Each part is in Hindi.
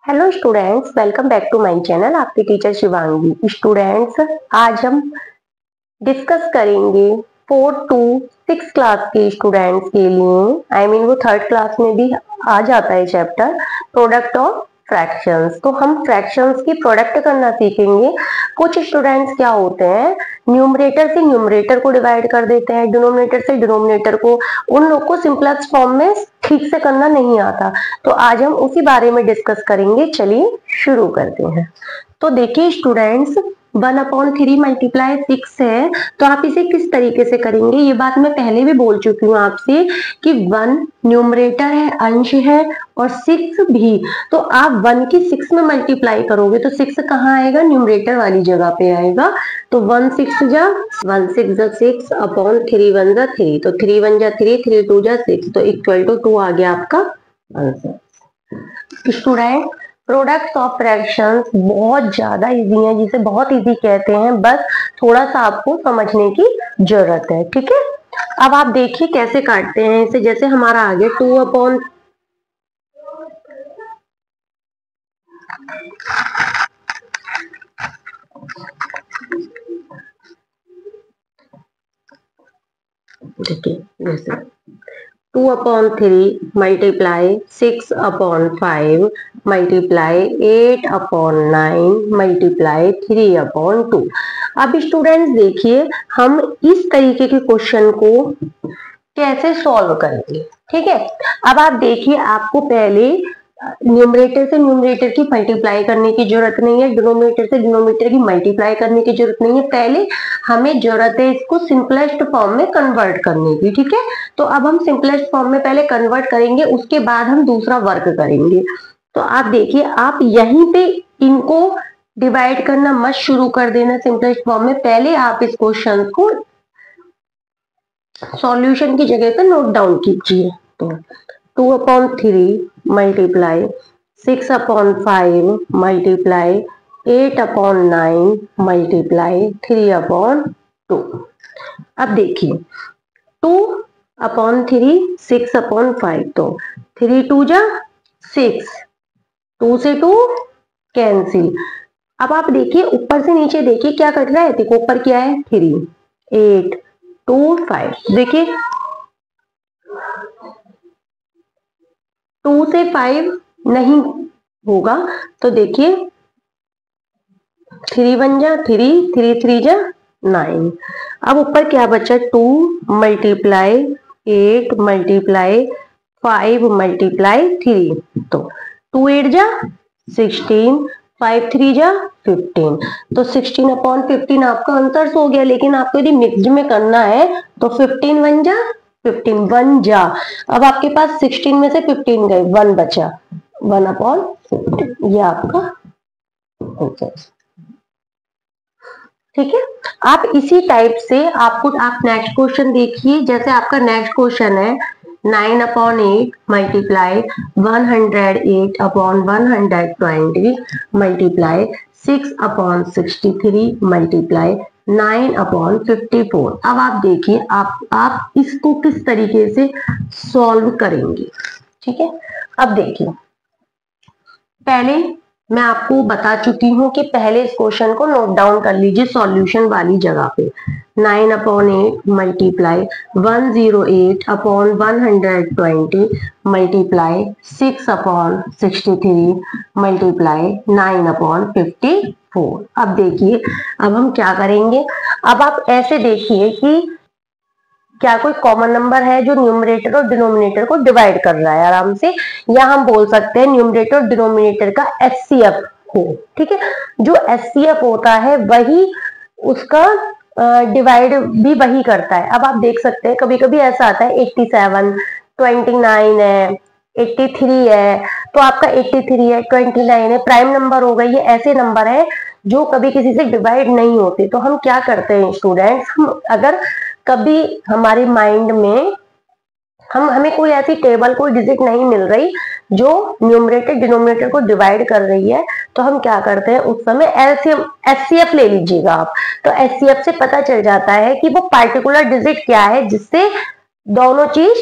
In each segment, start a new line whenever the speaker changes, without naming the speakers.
Hello students, welcome back to my channel. आपके टीचर शिवांगी। स्टूडेंट्स, आज हम डिस्कस करेंगे 4 to 6 क्लास के स्टूडेंट्स के लिए। वो थर्ड क्लास में भी आ जाता है चैप्टर प्रोडक्ट ऑफ फ्रैक्शंस। तो हम फ्रैक्शंस की प्रोडक्ट करना सीखेंगे। कुछ स्टूडेंट्स क्या होते हैं, न्यूमरेटर से न्यूमरेटर को डिवाइड कर देते हैं, डिनोमिनेटर से डिनोमिनेटर को। उन लोग को सिंपलेस्ट फॉर्म में ठीक से करना नहीं आता। तो आज हम उसी बारे में डिस्कस करेंगे। चलिए शुरू करते हैं। तो देखिए स्टूडेंट्स, 1/3 मल्टीप्लाई 6 है, तो आप इसे किस तरीके से करेंगे। ये बात मैं पहले भी बोल चुकी हूँ आपसे कि 1 न्यूमरेटर है, अंश है, और 6 भी। तो आप 1 की 6 में मल्टीप्लाई करोगे तो 6 कहाँ आएगा, न्यूमरेटर वाली जगह पे आएगा। तो 1 6 जा 6 अपॉन 3 1 जा 3, तो 3 1 जा 3, 3 2 जा 6, तो इक्वल टू 2 आ गया आपका answer. Student, product of fractions बहुत ज्यादा इजी है, जिसे बहुत इजी कहते हैं, बस थोड़ा सा आपको समझने की जरूरत है। ठीक है, अब आप देखिए कैसे काटते हैं इसे। जैसे हमारा आगे 2 अपॉन देखिए जैसे 2/3 मल्टीप्लाई 6/5 मल्टीप्लाई 8/9 मल्टीप्लाई 3/2। अब स्टूडेंट्स देखिए हम इस तरीके के क्वेश्चन को कैसे सॉल्व करेंगे। ठीक है, अब आप देखिए, आपको पहले न्यूमरेटर से न्यूमरेटर की मल्टीप्लाई करने की जरूरत नहीं है, डिनोमिनेटर से डिनोमिनेटर की मल्टीप्लाई करने की जरूरत नहीं है। पहले हमें जरूरत है इसको सिंपलेस्ट फॉर्म में कन्वर्ट करने की। ठीक है, तो अब हम सिंपलेस्ट फॉर्म में पहले कन्वर्ट करेंगे, उसके बाद हम दूसरा वर्क करेंगे। तो आप देखिए, आप यहीं पे इनको डिवाइड करना मत शुरू कर देना सिंपलेस्ट फॉर्म में। पहले आप इस क्वेश्चन को सॉल्यूशन की जगह पे नोट डाउन कीजिए। तो 2/3 मल्टीप्लाई 6/5 मल्टीप्लाई 8/9 मल्टीप्लाई 3/2। अब देखिए 2/3 6/5, तो 3 2 जा 6, 2 से 2 कैंसिल। अब आप देखिए ऊपर से नीचे देखिए क्या कट रहा है। देखो ऊपर क्या है, 3 8 2 5। देखिए 2 से 5 नहीं होगा, तो देखिए 3 1 जा 3, 3 3 जा 9। अब ऊपर क्या बचा, 2 मल्टीप्लाई 8 मल्टीप्लाई 5 मल्टीप्लाई 3, तो 2 8 जा 16, 5 3 जा 15, तो 16/15 आपका आंसर हो गया। लेकिन आपको यदि मिक्स्ड में करना है तो 15 1 जा 15 1 जा। अब आपके पास 16 में से 15 गए, 1 बचा, 1/15, ये आपका आंसर। ठीक है, आप इसी टाइप से आप नेक्स्ट क्वेश्चन देखिए। जैसे आपका नेक्स्ट क्वेश्चन है 9/8 मल्टीप्लाई 108/120 मल्टीप्लाई 6/63 मल्टीप्लाई 9/54। अब आप देखिए आप इसको किस तरीके से सॉल्व करेंगे। ठीक है, अब देखिए पहले मैं आपको बता चुकी हूं कि पहले इस क्वेश्चन को नोट डाउन कर लीजिए सॉल्यूशन वाली जगह पे। 9/8 मल्टीप्लाई 108/120 मल्टीप्लाई 6/63 मल्टीप्लाई 9/54। अब देखिए, अब हम क्या करेंगे। अब आप ऐसे देखिए कि क्या कोई कॉमन नंबर है जो न्यूमरेटर और डिनोमिनेटर को डिवाइड कर रहा है आराम से, या हम बोल सकते हैं न्यूमरेटर और डिनोमिनेटर का HCF हो। ठीक है, जो HCF होता है वही उसका डिवाइड भी वही करता है। अब आप देख सकते हैं कभी कभी ऐसा आता है 87 29 है, 83 है, तो आपका 83 है 29 है प्राइम नंबर हो गई। ये ऐसे नंबर है जो कभी किसी से डिवाइड नहीं होते। तो हम क्या करते हैं स्टूडेंट्स, हम अगर कभी हमारे माइंड में हमें कोई ऐसी टेबल, कोई डिजिट नहीं मिल रही जो न्यूमरेटर डिनोमिनेटर को डिवाइड कर रही है, तो हम क्या करते हैं उस समय एलसीएम HCF ले लीजिएगा आप। तो HCF से पता चल जाता है कि वो पार्टिकुलर डिजिट क्या है जिससे दोनों चीज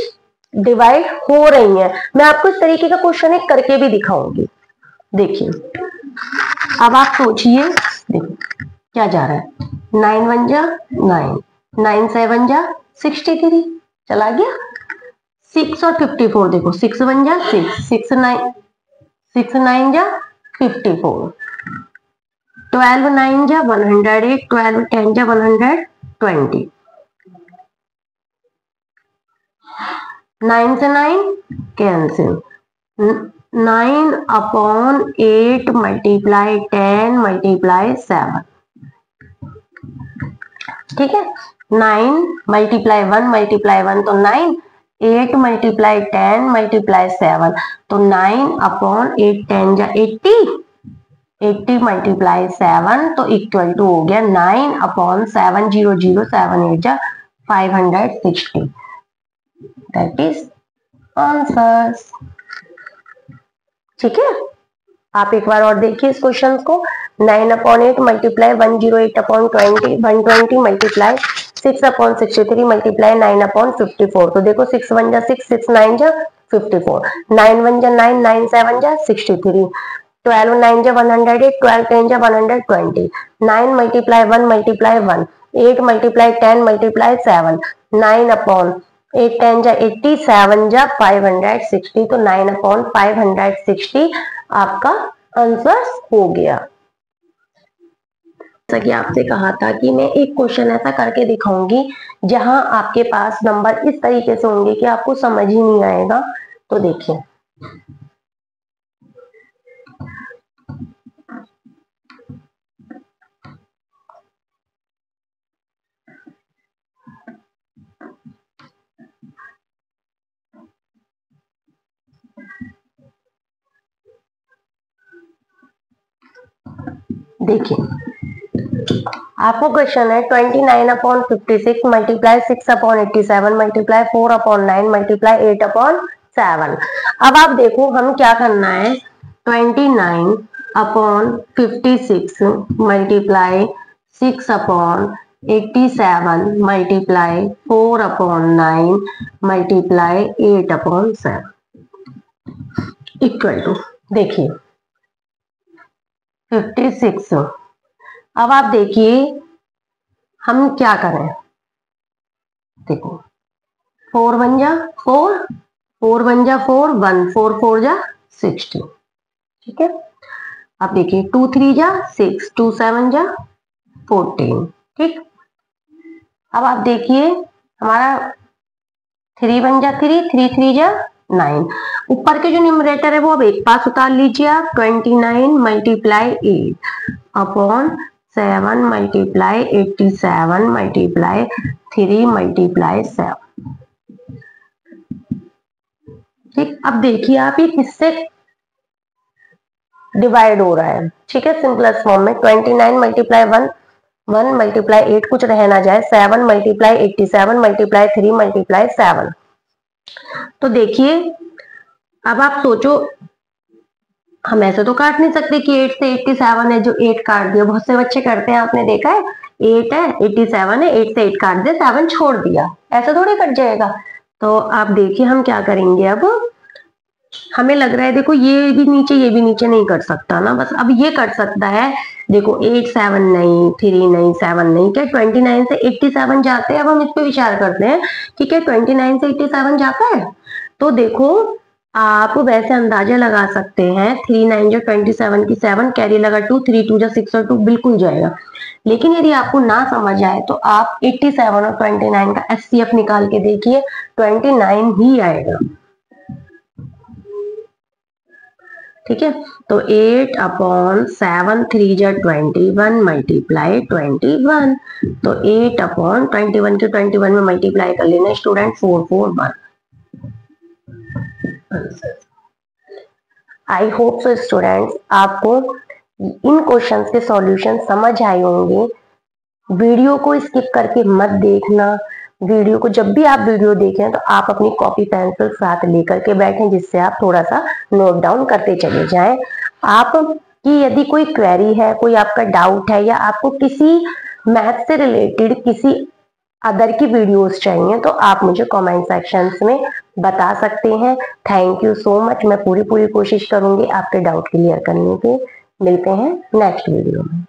डिवाइड हो रही है। मैं आपको इस तरीके का क्वेश्चन एक करके भी दिखाऊंगी। देखिए अब आप सोचिए, देखो क्या जा रहा है, 9 1 जा 9, 9 7 जा 63, चला गया। 6 और 54 देखो, 6 1 जा 6, 6 9 जा 54, 12 9 जा 108, 12 10 जा 120, 9 से 9 कैंसिल, 9 अपॉन 8 मल्टीप्लाई 10 मल्टीप्लाई 7, ठीक है। 9 मल्टीप्लाई 1 मल्टीप्लाई 1 तो 9, 8 मल्टीप्लाई 10 मल्टीप्लाई 7 तो 9 अपॉन 8 10 जा 80, 80 मल्टीप्लाई 7 तो इक्वल टू हो गया 9 अपॉन 700 7 8 जा 560, दैट इज आंसर। ठीक है, आप एक बार और देखिए इस क्वेश्चन को। 9 upon 8 multiply 108 upon 20 120 multiply 6 upon 63 multiply 9 upon 54, तो देखो 6 1 जा 6, 6 9 जा 54, 9 1 जा 9, 9 7 जा 63, 12 9 जा 108, 12 10 जा 120, 9 multiply 1 multiply 1, 8 multiply 10 multiply 7, 9 upon 8 10 जा 80, 7 जा 560, तो 9 अपॉन 560 आपका आंसर हो गया। जैसा कि आपसे कहा था कि मैं एक क्वेश्चन ऐसा करके दिखाऊंगी जहां आपके पास नंबर इस तरीके से होंगे कि आपको समझ ही नहीं आएगा। तो देखिए आपको क्वेश्चन है 29 upon 56 multiply 6 upon 87 multiply 4 upon 9 multiply 8 upon 7। अब आप देखो हम क्या करना है, 29 upon 56 multiply 6 upon 87 multiply 4 upon 9 multiply 8 upon 7 equal to, देखिए 56। अब आप देखिए हम क्या करें, देखो 4 1 जा 4, 4 1 जा 4, 1 4 4 जा 60, ठीक है। अब देखिए 2 3 जा 6, 2 7 जा 14, ठीक। अब आप देखिए हमारा 3 1 जा 3, 3 3 जा 9, ऊपर के जो न्यूमरेटर है वो अब एक पास उतार लीजिए आप, 29 multiply 8 upon 7 multiply 87 multiply 3 multiply 7, ठीक। अब देखिए आप ये किससे डिवाइड हो रहा है, ठीक है, सिंपलेस्ट फॉर्म में 29 मल्टीप्लाई 1 1 मल्टीप्लाई 8 कुछ रह ना जाए, 7 मल्टीप्लाई 87 मल्टीप्लाई 3 मल्टीप्लाई 7। तो देखिए अब आप सोचो, हम ऐसे तो काट नहीं सकते कि 8 से 87 है जो 8 काट दिया, बहुत से बच्चे करते हैं, आपने देखा है 8 है 87 है 8 से 8 काट दिया 7 छोड़ दिया, ऐसा थोड़ी कट जाएगा। तो आप देखिए हम क्या करेंगे, अब हमें लग रहा है देखो ये भी नीचे नहीं कट सकता ना, बस अब ये कट सकता है, देखो 8 7 नहीं, 3 नहीं, 7 नहीं, क्या 29 से 87 जाते हैं। अब हम इस पे विचार करते हैं कि क्या 29 से 87 जाता है, तो देखो आप वैसे अंदाजा लगा सकते हैं, 3 9 जो 27 की 7 कैरी लगा 2, 3 2 जा 6 और 2 बिल्कुल जाएगा। लेकिन यदि आपको ना समझ आए तो आप 87 और 29 का एचसीएफ निकाल के देखिए, 29 ही आएगा, ठीक है। तो 8 अपॉन 7 3 जा 21 मल्टीप्लाई 21, तो 8 अपॉन 21 के 21 में मल्टीप्लाई कर लेना student, 441। I hope so students आपको इन क्वेश्चंस के सॉल्यूशन समझ आए होंगे। वीडियो को स्किप करके मत देखना, वीडियो को जब भी आप वीडियो देखें तो आप अपनी कॉपी पेंसिल साथ लेकर के बैठें, जिससे आप थोड़ा सा नोट डाउन करते चले जाएं। आप की यदि कोई क्वेरी है, कोई आपका डाउट है, या आपको किसी मैथ से रिलेटेड किसी अदर की वीडियोस चाहिए तो आप मुझे कमेंट सेक्शंस में बता सकते हैं। Thank you so much. मैं पूरी कोशिश करूंगी आपके डाउट क्लियर करने की। मिलते हैं नेक्स्ट वीडियो में।